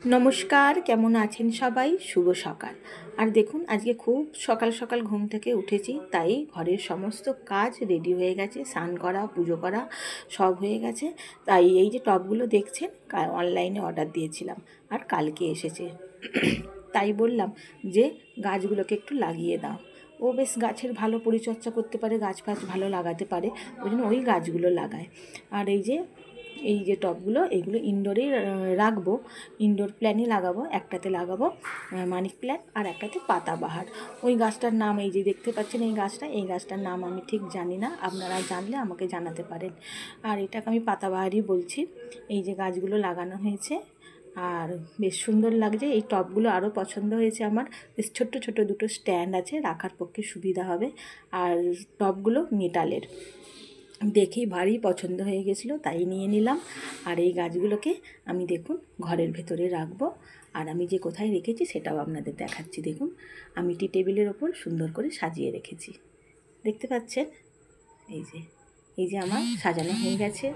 নমস্কার, কেমন আছেন সবাই? শুভ সকাল। আর দেখুন আজকে খুব সকাল সকাল ঘুম থেকে উঠেছি, তাই ঘরের সমস্ত কাজ রেডি হয়ে গেছে, স্নান করা, পুজো করা সব হয়ে গেছে। তাই এই যে টবগুলো দেখছেন অনলাইনে অর্ডার দিয়েছিলাম আর কালকে এসেছে। তাই বললাম যে গাছগুলোকে একটু লাগিয়ে দাও। ও বেশ গাছের ভালো পরিচর্যা করতে পারে, গাছ ফাছ ভালো লাগাতে পারে, ওই জন্য ওই গাছগুলো লাগায়। আর এই যে টবগুলো, এইগুলো ইনডোরেই রাখবো, ইনডোর প্ল্যানই লাগাবো। একটাতে লাগাবো মানি প্ল্যান্ট আর একটাতে পাতাবাহার। ওই গাছটার নাম এই যে দেখতে পাচ্ছেন, এই গাছটার নাম আমি ঠিক জানি না, আপনারা জানলে আমাকে জানাতে পারেন। আর এটাকে আমি পাতাবাহারই বলছি। এই যে গাছগুলো লাগানো হয়েছে আর বেশ সুন্দর লাগছে। এই টবগুলো আরও পছন্দ হয়েছে আমার, বেশ ছোট্ট ছোট দুটো স্ট্যান্ড আছে, রাখার পক্ষে সুবিধা হবে। আর টবগুলো মেটালের, দেখেই ভারী পছন্দ হয়ে গেছিলো, তাই নিয়ে নিলাম। আর এই গাছগুলোকে আমি দেখুন ঘরের ভেতরে রাখবো। আর আমি যে কোথায় রেখেছি সেটাও আপনাদের দেখাচ্ছি। দেখুন আমি টি টেবিলের ওপর সুন্দর করে সাজিয়ে রেখেছি, দেখতে পাচ্ছেন। এই যে আমার সাজানো হয়ে গেছে।